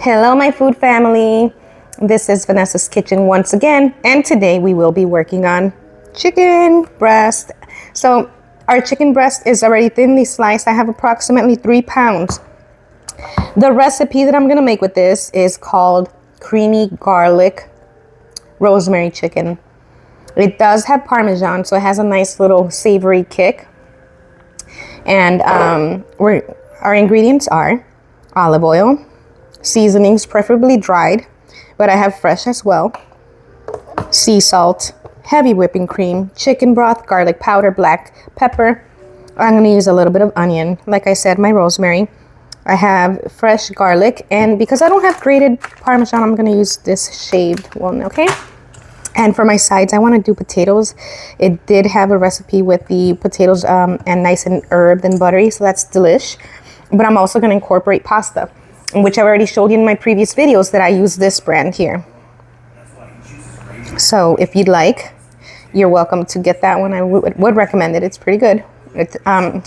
Hello, my food family. This is Vanessa's Kitchen once again, and today we will be working on chicken breast. So our chicken breast is already thinly sliced. I have approximately 3 pounds. The recipe that I'm gonna make with this is called creamy garlic rosemary chicken. It does have Parmesan, so it has a nice little savory kick. And our ingredients are olive oil, seasonings, preferably dried, but I have fresh as well, sea salt, heavy whipping cream, chicken broth, garlic powder, black pepper. I'm going to use a little bit of onion. Like I said, my rosemary. I have fresh garlic, and because I don't have grated Parmesan, I'm going to use this shaved one, okay? And for my sides, I want to do potatoes. It did have a recipe with the potatoes and nice and herbed and buttery, so that's delish. But I'm also going to incorporate pasta, which I've already showed you in my previous videos that I use this brand here. So if you'd like, you're welcome to get that one. I would recommend it. It's pretty good. It's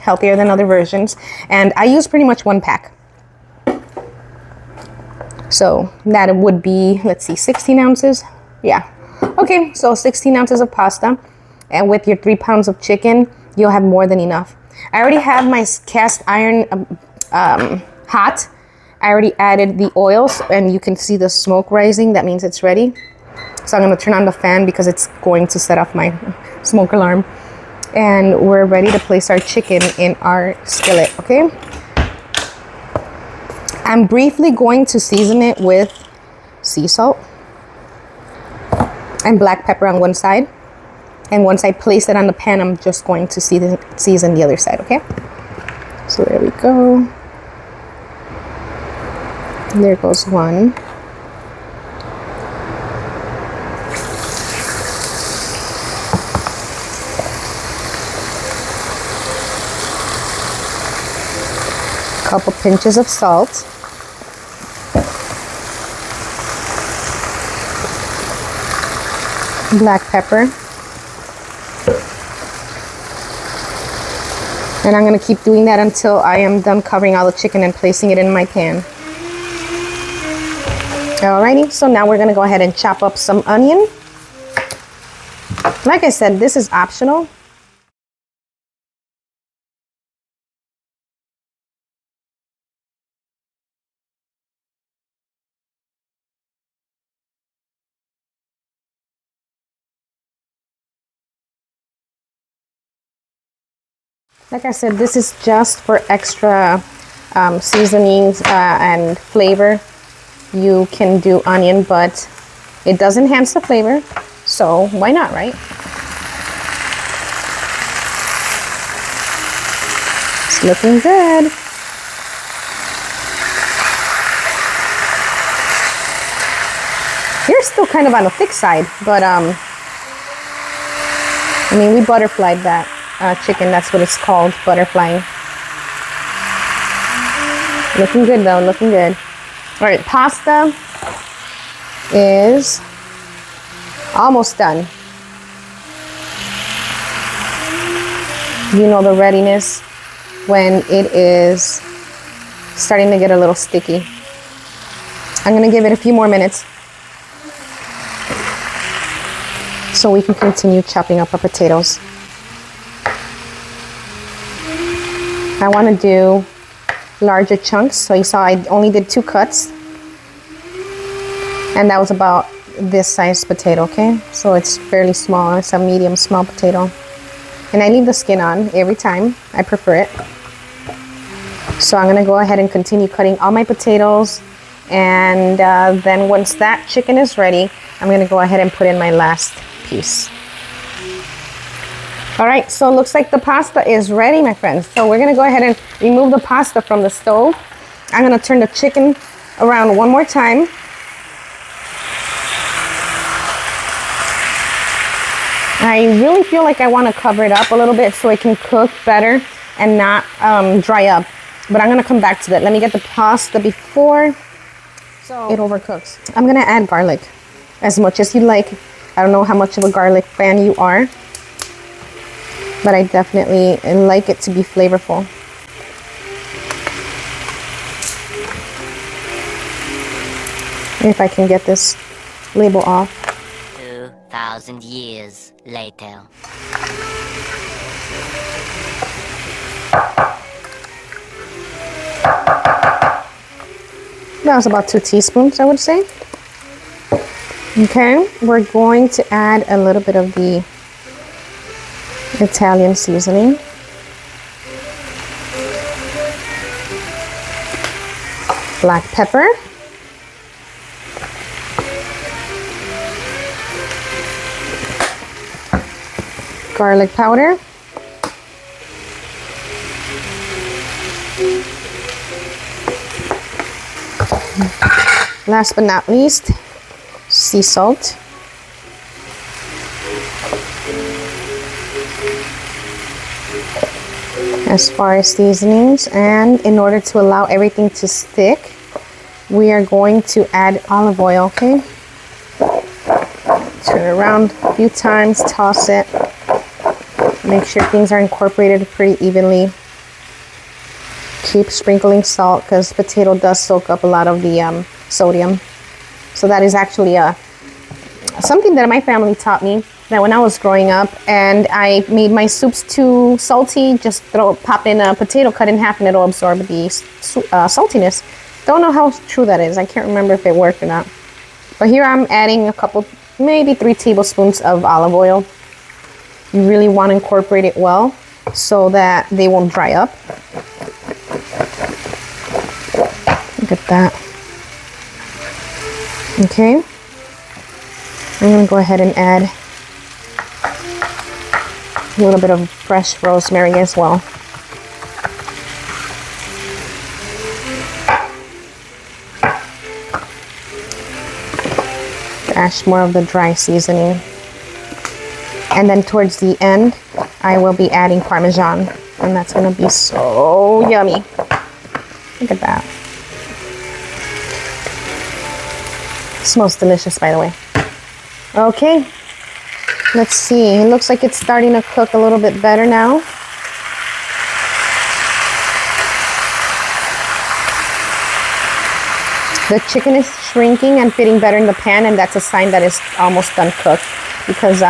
healthier than other versions. And I use pretty much 1 pack. So that would be, let's see, 16 ounces. Yeah. Okay, so 16 ounces of pasta, and with your 3 pounds of chicken, you'll have more than enough. I already have my cast iron hot. I already added the oils, and you can see the smoke rising. That means it's ready. So I'm going to turn on the fan because it's going to set off my smoke alarm. And we're ready to place our chicken in our skillet, okay? I'm briefly going to season it with sea salt and black pepper on one side, and once I place it on the pan, I'm just going to season the other side, okay? So there we go. There goes one. Couple pinches of salt. Black pepper, and I'm going to keep doing that until I am done covering all the chicken and placing it in my pan. Alrighty, so now we're going to go ahead and chop up some onion. Like I said, this is optional. Like I said, this is just for extra seasonings and flavor. You can do onion, but it does enhance the flavor, so why not, right? It's looking good. You're still kind of on the thick side, but I mean, we butterflied that. Chicken, that's what it's called, butterflying. Looking good though, looking good. All right, pasta is almost done. You know the readiness when it is starting to get a little sticky. I'm gonna give it a few more minutes so we can continue chopping up our potatoes. I want to do larger chunks, so you saw I only did 2 cuts, and that was about this size potato, okay? So it's fairly small. It's a medium small potato, and I leave the skin on every time. I prefer it. So I'm gonna go ahead and continue cutting all my potatoes, and then once that chicken is ready, I'm gonna go ahead and put in my last piece. All right, so it looks like the pasta is ready, my friends. So we're gonna go ahead and remove the pasta from the stove. I'm gonna turn the chicken around one more time. I really feel like I wanna cover it up a little bit so it can cook better and not dry up. But I'm gonna come back to that. Let me get the pasta before it overcooks. I'm gonna add garlic as much as you like. I don't know how much of a garlic fan you are, but I definitely like it to be flavorful. If I can get this label off. 2,000 years later. That was about 2 teaspoons, I would say. Okay, we're going to add a little bit of the Italian seasoning. Black pepper. Garlic powder. Last but not least, sea salt. As far as seasonings, and in order to allow everything to stick, we are going to add olive oil, okay? Turn it around a few times, toss it. Make sure things are incorporated pretty evenly. Keep sprinkling salt because potato does soak up a lot of the sodium. So that is actually something that my family taught me, that when I was growing up and I made my soups too salty, just pop in a potato cut in half and it'll absorb the saltiness. Don't know how true that is. I can't remember if it worked or not. But here I'm adding a couple, maybe 3 tablespoons of olive oil. You really want to incorporate it well so that they won't dry up. Look at that. Okay. I'm going to go ahead and add a little bit of fresh rosemary as well. Add more of the dry seasoning. And then towards the end, I will be adding Parmesan. And that's going to be so yummy. Look at that. It smells delicious, by the way. Okay. Let's see. It looks like it's starting to cook a little bit better now. The chicken is shrinking and fitting better in the pan, and that's a sign that it's almost done cooked because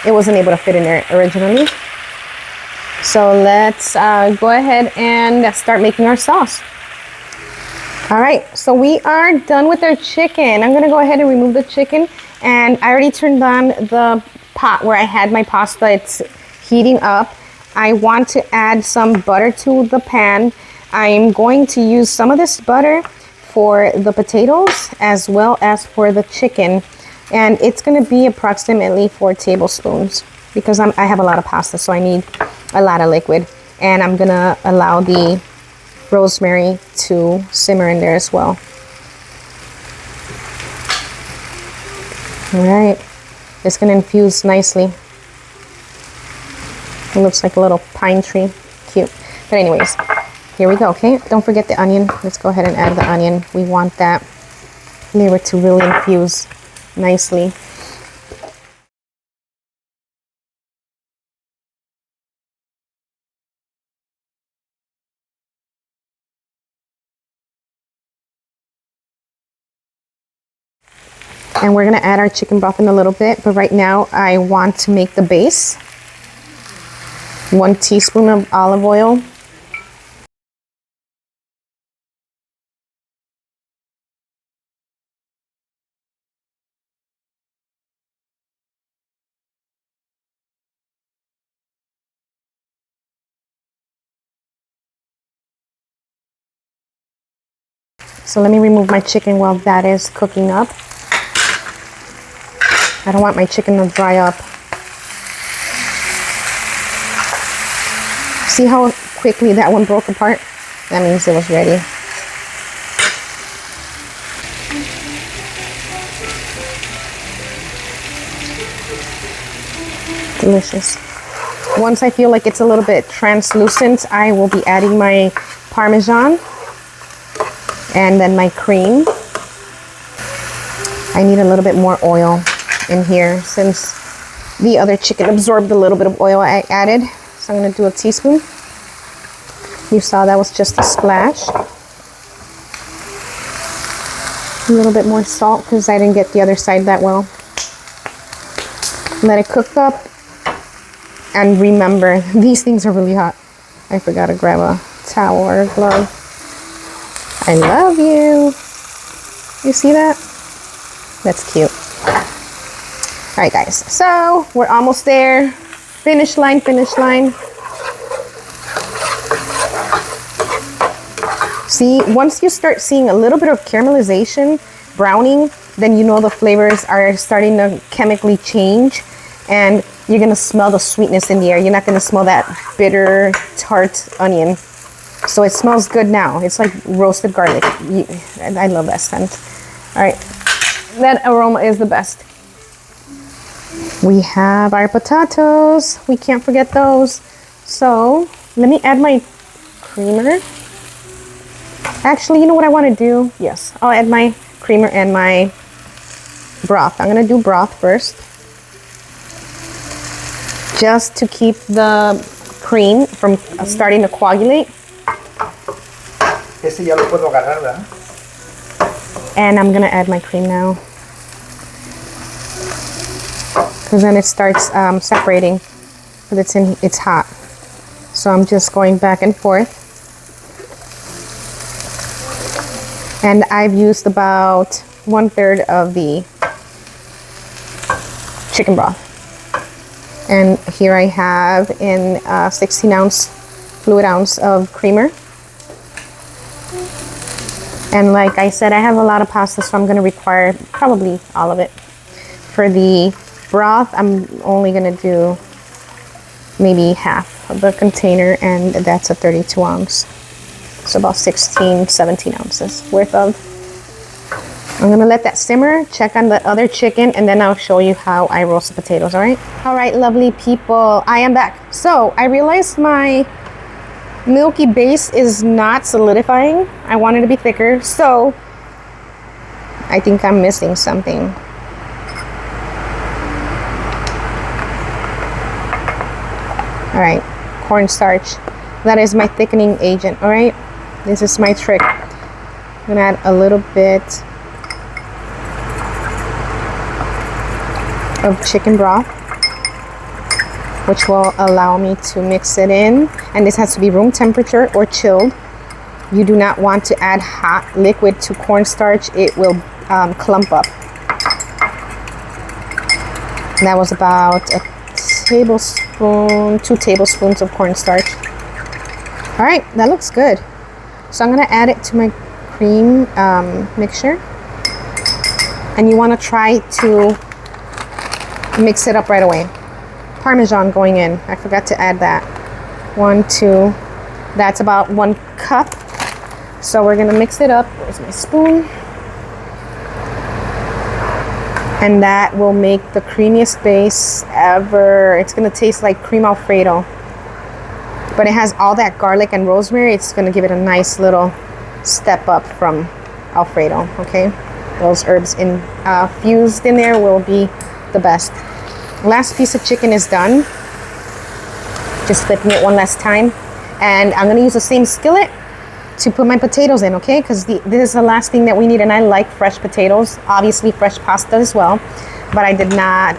it wasn't able to fit in there originally. So let's go ahead and start making our sauce. All right, so we are done with our chicken. I'm gonna go ahead and remove the chicken, and I already turned on the pot where I had my pasta. It's heating up. I want to add some butter to the pan. I'm going to use some of this butter for the potatoes as well as for the chicken. And it's gonna be approximately 4 tablespoons because I have a lot of pasta, so I need a lot of liquid. And I'm gonna allow the rosemary to simmer in there as well. All right, it's gonna infuse nicely. It looks like a little pine tree, cute. But anyways, here we go, okay? Don't forget the onion. Let's go ahead and add the onion. We want that flavor to really infuse nicely. And we're gonna add our chicken broth in a little bit, but right now I want to make the base. 1 teaspoon of olive oil. So let me remove my chicken while that is cooking up. I don't want my chicken to dry up. See how quickly that one broke apart? That means it was ready. Delicious. Once I feel like it's a little bit translucent, I will be adding my Parmesan and then my cream. I need a little bit more oil in here since the other chicken absorbed a little bit of oil I added. So I'm gonna do a teaspoon. You saw that was just a splash. A little bit more salt because I didn't get the other side that well. Let it cook up. And remember, these things are really hot. I forgot to grab a towel or a glove. I love you. You see that? That's cute. All right, guys. So we're almost there. Finish line, finish line. See, once you start seeing a little bit of caramelization, browning, then you know the flavors are starting to chemically change, and you're gonna smell the sweetness in the air. You're not gonna smell that bitter, tart onion. So it smells good now. It's like roasted garlic. I love that scent. All right, that aroma is the best. We have our potatoes. We can't forget those. So let me add my creamer. Actually, you know what I want to do? Yes, I'll add my creamer and my broth. I'm gonna do broth first, just to keep the cream from starting to coagulate. Ese ya lo puedo agarrar, ¿verdad? And I'm gonna add my cream now, because then it starts separating, because it's hot. So I'm just going back and forth. And I've used about 1/3 of the chicken broth. And here I have in 16 ounce fluid ounce of creamer. And like I said, I have a lot of pasta, so I'm gonna require probably all of it. For the broth, I'm only gonna do maybe half of the container, and that's a 32 ounce. So about 16, 17 ounces worth of. I'm gonna let that simmer, check on the other chicken, and then I'll show you how I roast the potatoes, all right? All right, lovely people, I am back. So I realized my milky base is not solidifying. I want it to be thicker, so I think I'm missing something. All right, cornstarch. That is my thickening agent, all right? This is my trick. I'm gonna add a little bit of chicken broth, which will allow me to mix it in. And this has to be room temperature or chilled. You do not want to add hot liquid to cornstarch. It will clump up. And that was about a tablespoon, 2 tablespoons of cornstarch. All right, that looks good. So I'm gonna add it to my cream mixture. And you wanna try to mix it up right away. Parmesan going in, I forgot to add that. 1, 2, that's about 1 cup. So we're gonna mix it up. Where's my spoon? And that will make the creamiest base ever. It's gonna taste like cream Alfredo. But it has all that garlic and rosemary. It's gonna give it a nice little step up from Alfredo, okay? Those herbs infused in there will be the best. Last piece of chicken is done. Just flipping it one last time. And I'm gonna use the same skillet to put my potatoes in, okay? Because this is the last thing that we need, and I like fresh potatoes, obviously fresh pasta as well, but I did not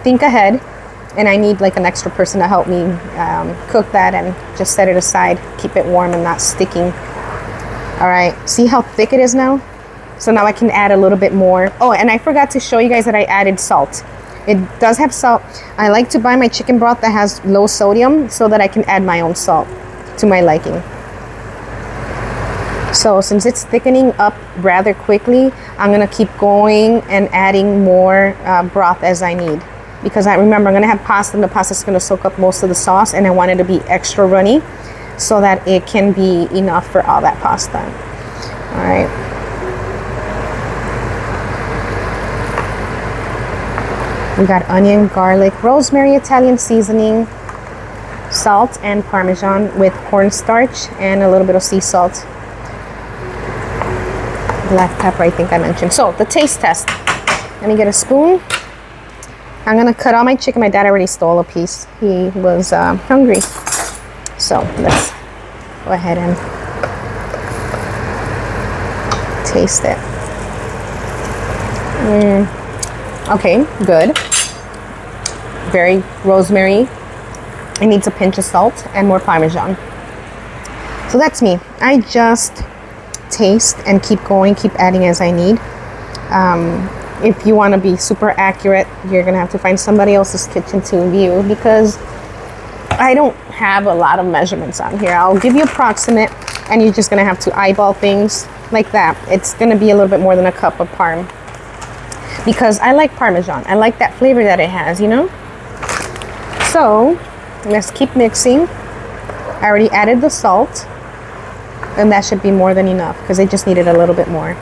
think ahead, and I need like an extra person to help me cook that and just set it aside, keep it warm and not sticking. All right, see how thick it is now? So now I can add a little bit more. Oh, and I forgot to show you guys that I added salt. It does have salt. I like to buy my chicken broth that has low sodium so that I can add my own salt to my liking. So since it's thickening up rather quickly, I'm gonna keep going and adding more broth as I need. Because I remember I'm gonna have pasta, and the pasta is gonna soak up most of the sauce, and I want it to be extra runny so that it can be enough for all that pasta. All right. We got onion, garlic, rosemary, Italian seasoning, salt, and Parmesan with cornstarch and a little bit of sea salt. Black pepper, I think I mentioned. So the taste test. Let me get a spoon. I'm gonna cut all my chicken. My dad already stole a piece. He was hungry. So let's go ahead and taste it. Okay, good. Very rosemary. It needs a pinch of salt and more Parmesan. So that's me. I just taste and keep going, keep adding as I need. If you want to be super accurate, you're going to have to find somebody else's kitchen to view, because I don't have a lot of measurements on here. I'll give you approximate, and you're just going to have to eyeball things like that. It's going to be a little bit more than a cup of parm, because I like Parmesan. I like that flavor that it has, you know? So let's keep mixing. I already added the salt, and that should be more than enough, because they just needed a little bit more.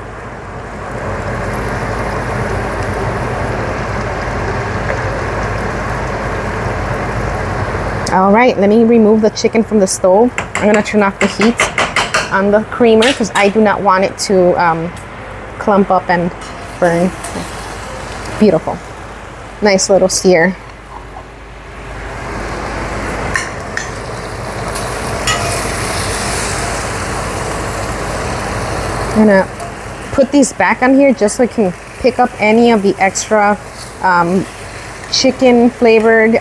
All right, let me remove the chicken from the stove. I'm gonna turn off the heat on the creamer, because I do not want it to clump up and burn. Beautiful. Nice little sear. I'm gonna put these back on here just so I can pick up any of the extra chicken flavored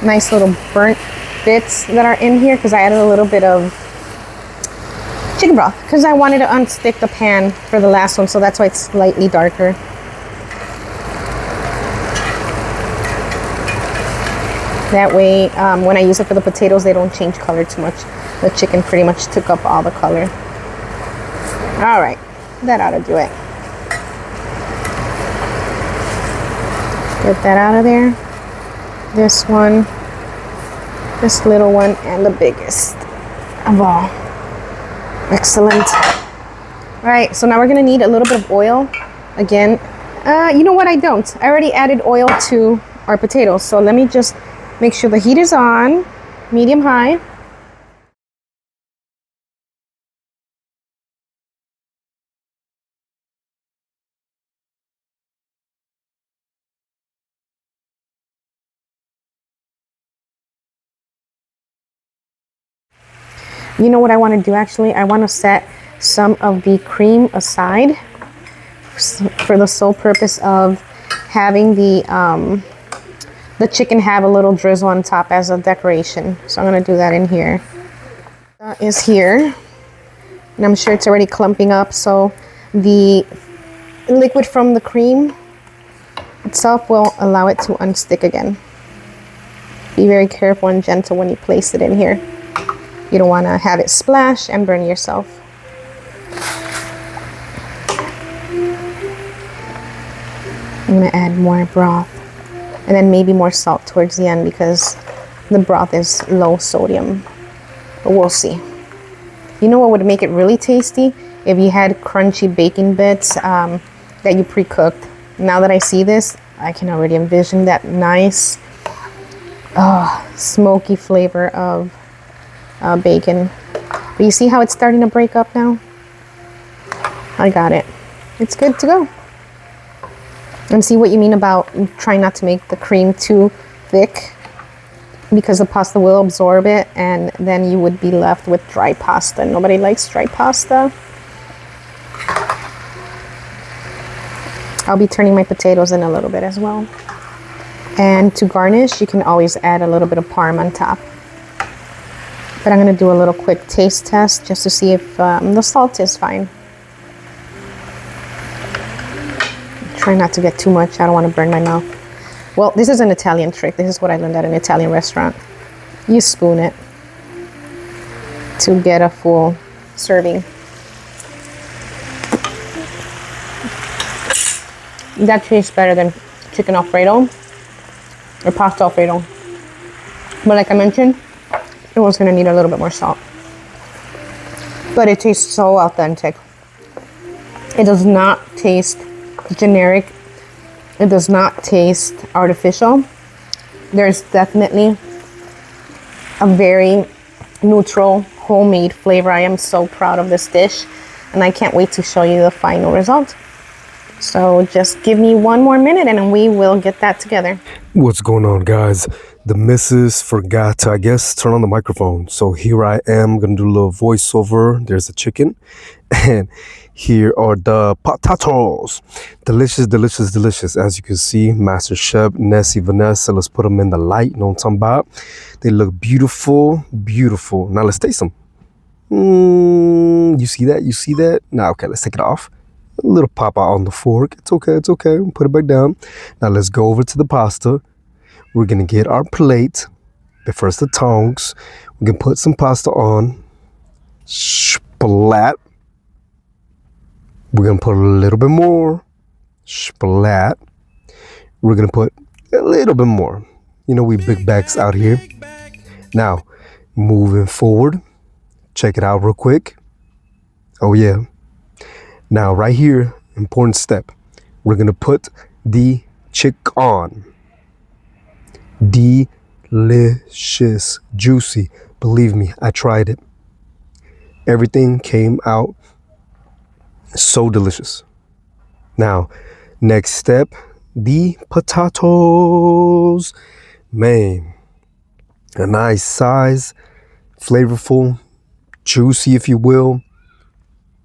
nice little burnt bits that are in here, because I added a little bit of chicken broth because I wanted to unstick the pan for the last one, so that's why it's slightly darker. That way when I use it for the potatoes, they don't change color too much. The chicken pretty much took up all the color. All right, that ought to do it. Get that out of there. This one, this little one, and the biggest of all. Excellent. All right, so now we're gonna need a little bit of oil. Again, you know what, I don't. I already added oil to our potatoes, so let me just make sure the heat is on, medium high. You know what I want to do actually? I want to set some of the cream aside for the sole purpose of having the chicken have a little drizzle on top as a decoration. So I'm going to do that in here. That is here. And I'm sure it's already clumping up, so the liquid from the cream itself will allow it to unstick again. Be very careful and gentle when you place it in here. You don't want to have it splash and burn yourself. I'm going to add more broth, and then maybe more salt towards the end, because the broth is low sodium. But we'll see. You know what would make it really tasty? If you had crunchy bacon bits that you pre-cooked. Now that I see this, I can already envision that nice smoky flavor of bacon. But you see how it's starting to break up now? I got it. It's good to go. And see what you mean about trying not to make the cream too thick, because the pasta will absorb it, and then you would be left with dry pasta. Nobody likes dry pasta. I'll be turning my potatoes in a little bit as well. And to garnish, you can always add a little bit of parm on top. But I'm going to do a little quick taste test just to see if the salt is fine. Try not to get too much. I don't want to burn my mouth. Well, this is an Italian trick. This is what I learned at an Italian restaurant. You spoon it to get a full serving. That tastes better than chicken Alfredo or pasta Alfredo. But like I mentioned, it was going to need a little bit more salt. But it tastes so authentic. It does not taste generic. It does not taste artificial. There's definitely a very neutral, homemade flavor. I am so proud of this dish, and I can't wait to show you the final result. So just give me one more minute and we will get that together. What's going on, guys? The missus forgot to, I guess, turn on the microphone. So here I am going to do a little voiceover. There's the chicken. And Here are the potatoes. Delicious, delicious, delicious. As you can see, Master Chef, Nessie, Vanessa. Let's put them in the light. You know what I'm talking about? They look beautiful, beautiful. Now let's taste them. You see that? You see that? Now, okay, let's take it off. A little pop out on the fork. It's okay, it's okay. Put it back down. Now let's go over to the pasta. We're gonna get our plate. But first the tongs. We can put some pasta on. Splat. We're gonna put a little bit more. Splat. We're gonna put a little bit more. You know, we big bags out here. Now, moving forward. Check it out real quick. Oh yeah. Now right here, important step. We're gonna put the chicken. Delicious, juicy. Believe me, I tried it. Everything came out so delicious. Now, next step, the potatoes. Man, a nice size, flavorful, juicy if you will.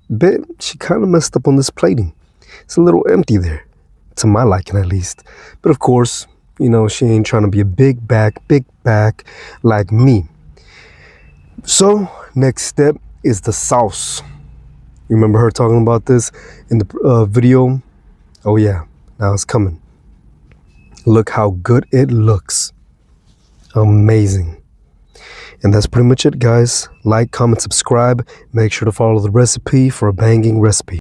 But she kind of messed up on this plating. It's a little empty there, to my liking at least. But of course, you know, she ain't trying to be a big back like me. So, next step is the sauce. You remember her talking about this in the video? Oh yeah, now it's coming. Look how good it looks. Amazing. And that's pretty much it, guys. Like, comment, subscribe. Make sure to follow the recipe for a banging recipe.